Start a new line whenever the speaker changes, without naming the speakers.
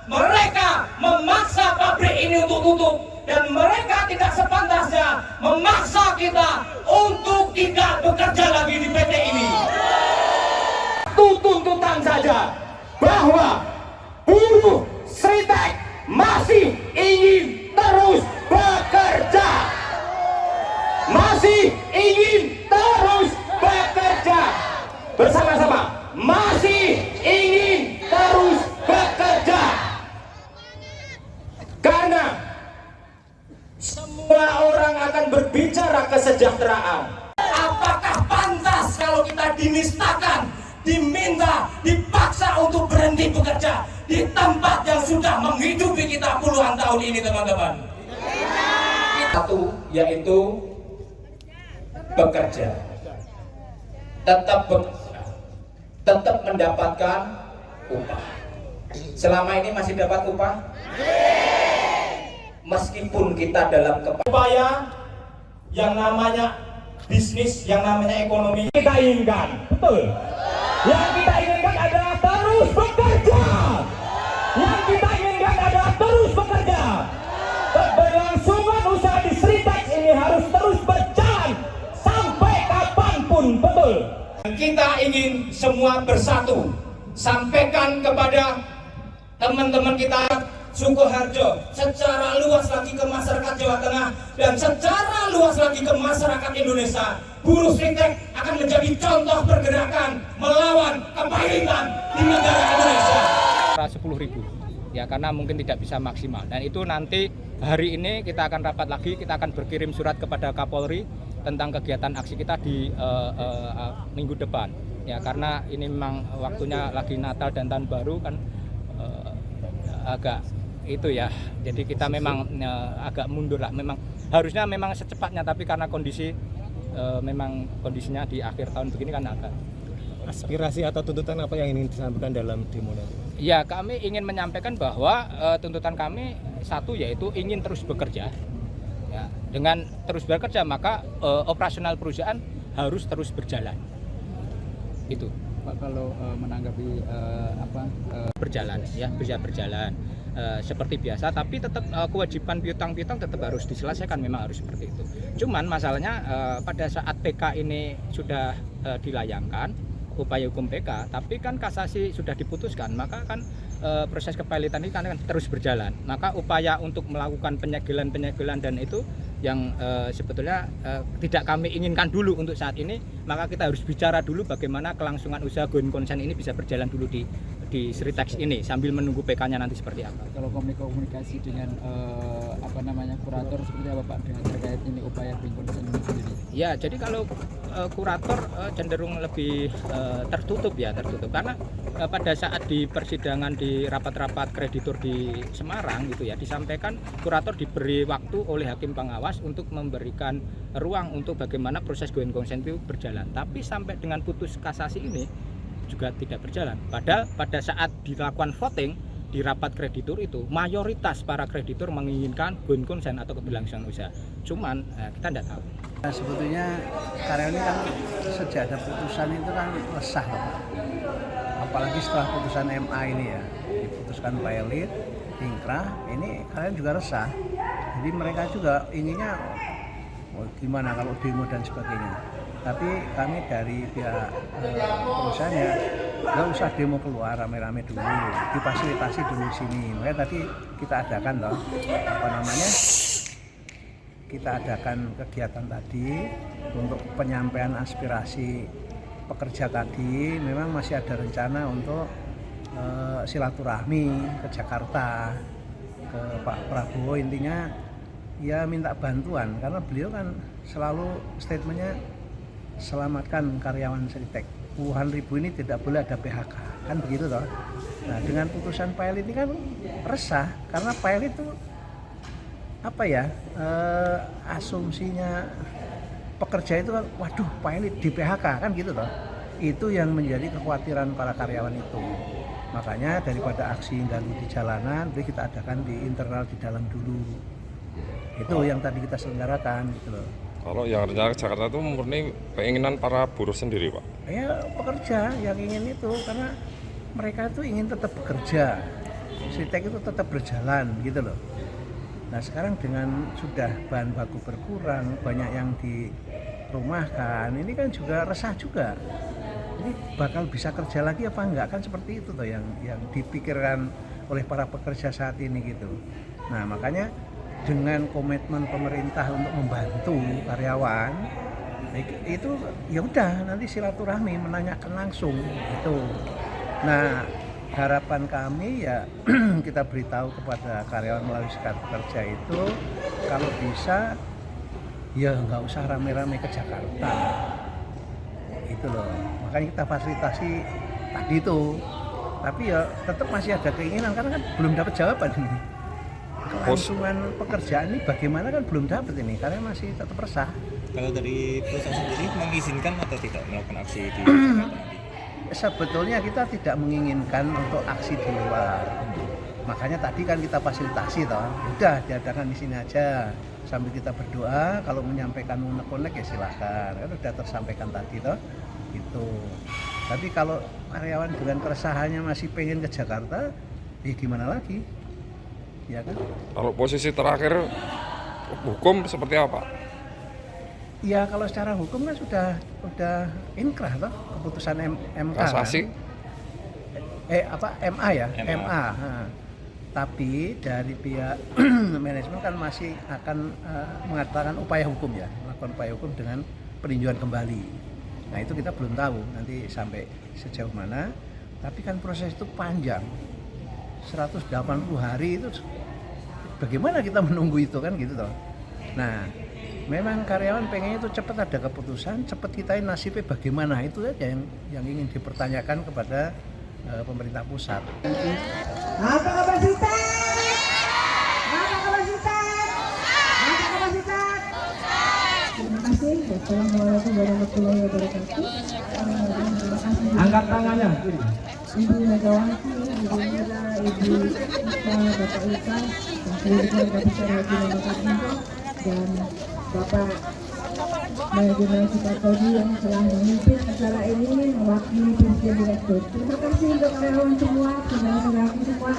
mereka memaksa pabrik ini untuk tutup, dan mereka tidak sepantasnya memaksa kita untuk tidak bekerja lagi di PT ini. Tuntutan saja bahwa buruh Sritek masih ingin terus bekerja, masih ingin terus bekerja bersama-sama, masih ingin terus bekerja, karena semua orang akan berbicara kesejahteraan. Apakah pantas kalau kita dinistakan, diminta, dipaksa untuk berhenti bekerja di tempat yang sudah menghidupi kita puluhan tahun ini, teman-teman? Satu, yaitu bekerja, tetap mendapatkan upah. Selama ini masih dapat upah? Meskipun kita dalam upaya yang namanya bisnis, yang namanya ekonomi kita inginkan, betul. Yang kita inginkan adalah terus bekerja. Yang kita inginkan adalah terus bekerja. Keberlangsungan usaha di Sritek ini harus terus berjalan sampai kapanpun, betul. Kita ingin semua bersatu. Sampaikan kepada teman-teman kita Sukoharjo, secara luas lagi ke masyarakat Jawa Tengah, dan secara luas lagi ke masyarakat Indonesia. Buruh Sritek akan menjadi contoh pergerakan melawan kepahitan di negara Indonesia.
10.000 ya, karena mungkin tidak bisa maksimal, dan itu nanti hari ini kita akan rapat lagi, kita akan berkirim surat kepada Kapolri tentang kegiatan aksi kita di minggu depan ya, karena ini memang waktunya lagi Natal dan Tahun Baru kan, agak itu ya, jadi kita memang agak mundur lah, memang harusnya memang secepatnya, tapi karena memang kondisinya di akhir tahun begini kan agak.
Aspirasi atau tuntutan apa yang ingin disampaikan dalam demo nanti?
Ya, kami ingin menyampaikan bahwa tuntutan kami satu, yaitu ingin terus bekerja ya, dengan terus bekerja maka operasional perusahaan harus terus berjalan, itu
Pak. Kalau menanggapi
berjalan ya, bisa berjalan seperti biasa, tapi tetap kewajiban piutang-piutang tetap harus diselesaikan, memang harus seperti itu. Cuman masalahnya pada saat PK ini sudah dilayangkan upaya hukum PK, tapi kan kasasi sudah diputuskan, maka kan proses kepailitan ini kan terus berjalan. Maka upaya untuk melakukan penyegelan dan itu yang sebetulnya tidak kami inginkan dulu untuk saat ini, maka kita harus bicara dulu bagaimana kelangsungan usaha going concern ini bisa berjalan dulu di Sritek ini sambil menunggu PK-nya nanti seperti apa.
Kalau komunikasi dengan kurator seperti apa Pak, dengan terkait ini upaya going concern ini sendiri?
Ya, jadi kalau kurator cenderung lebih tertutup karena pada saat di persidangan di rapat-rapat kreditur di Semarang gitu ya, disampaikan kurator diberi waktu oleh hakim pengawas untuk memberikan ruang untuk bagaimana proses going concern itu berjalan, tapi sampai dengan putus kasasi ini juga tidak berjalan. Padahal pada saat dilakukan voting di rapat kreditur itu, mayoritas para kreditur menginginkan going concern atau keberlangsungan usaha. Cuman kita tidak tahu.
Nah, sebetulnya karyawan ini kan sejak ada putusan itu kan resah, Pak. Apalagi setelah putusan MA ini ya, diputuskan pilot, ingkrah, ini karyawan juga resah. Jadi mereka juga inginnya gimana kalau demo dan sebagainya. Tapi kami dari pihak perusahaannya nggak usah demo keluar rame-rame dulu, difasilitasi dulu sini. Makanya tadi kita adakan kita adakan kegiatan tadi untuk penyampaian aspirasi pekerja tadi. Memang masih ada rencana untuk silaturahmi ke Jakarta, ke Pak Prabowo, intinya ya minta bantuan, karena beliau kan selalu statementnya selamatkan karyawan Sritek, puluhan ribu ini tidak boleh ada PHK, kan begitu toh. Nah, dengan putusan pilot ini kan resah, karena pilot itu asumsinya pekerja itu kan, waduh pilot di PHK kan gitu toh. Itu yang menjadi kekhawatiran para karyawan itu. Makanya daripada aksi ganggu di jalanan, kita adakan di internal di dalam dulu. Itu yang tadi kita selenggarakan gitu loh.
Kalau yang rencana ke Jakarta itu murni keinginan para buruh sendiri, Pak?
Ya pekerja yang ingin itu, karena mereka itu ingin tetap bekerja. Sritek itu tetap berjalan gitu loh. Nah sekarang dengan sudah bahan baku berkurang, banyak yang dirumahkan, ini kan juga resah juga. Ini bakal bisa kerja lagi apa enggak, kan seperti itu tuh yang dipikirkan oleh para pekerja saat ini gitu. Nah makanya dengan komitmen pemerintah untuk membantu karyawan itu ya udah nanti silaturahmi menanyakan langsung gitu. Nah harapan kami ya kita beritahu kepada karyawan melalui Serikat Pekerja itu kalau bisa ya nggak usah rame-rame ke Jakarta itu loh, makanya kita fasilitasi tadi itu, tapi ya tetap masih ada keinginan karena kan belum dapat jawaban ini kelangsungan pekerjaan ini bagaimana kan belum dapat ini karena masih tetap resah.
Kalau dari perusahaan sendiri mengizinkan atau tidak melakukan aksi di Jakarta nanti?
Sebetulnya kita tidak menginginkan untuk aksi di luar, makanya tadi kan kita fasilitasi toh, udah diadakan di sini aja sambil kita berdoa, kalau menyampaikan unek-unek ya silahkan, kan udah tersampaikan tadi toh gitu. Tapi kalau karyawan dengan keresahannya masih pengen ke Jakarta, ya gimana lagi, ya kan?
Kalau posisi terakhir hukum seperti apa?
Ya kalau secara hukum kan sudah inkrah toh keputusan MK.
Kasasi?
MA ya, MA. Nah, tapi dari pihak manajemen kan masih akan mengatakan upaya hukum ya, melakukan upaya hukum dengan peninjauan kembali. Nah itu kita belum tahu nanti sampai sejauh mana. Tapi kan proses itu panjang, 180 hari itu bagaimana kita menunggu itu kan gitu toh. Nah memang karyawan pengennya itu cepat ada keputusan, cepat kita nasibnya bagaimana, itu saja yang ingin dipertanyakan kepada pemerintah pusat.
Apa kapasitas? Apa kapasitas? Apa kapasitas? Terima kasih. Wassalamualaikum warahmatullahi wabarakatuh. Terima kasih.
Angkat tangannya.
Ibu Megawati, Ibu Mira, Ibu Ika, Bapak Ika, Wakil Keluarga Besar Haji Muhammad Minto, dan Bapak Manajemen Sukatodi yang telah memimpin acara ini mewakili Presiden Direktur. Terima kasih untuk karyawan semua, saudara-saudaraku semua.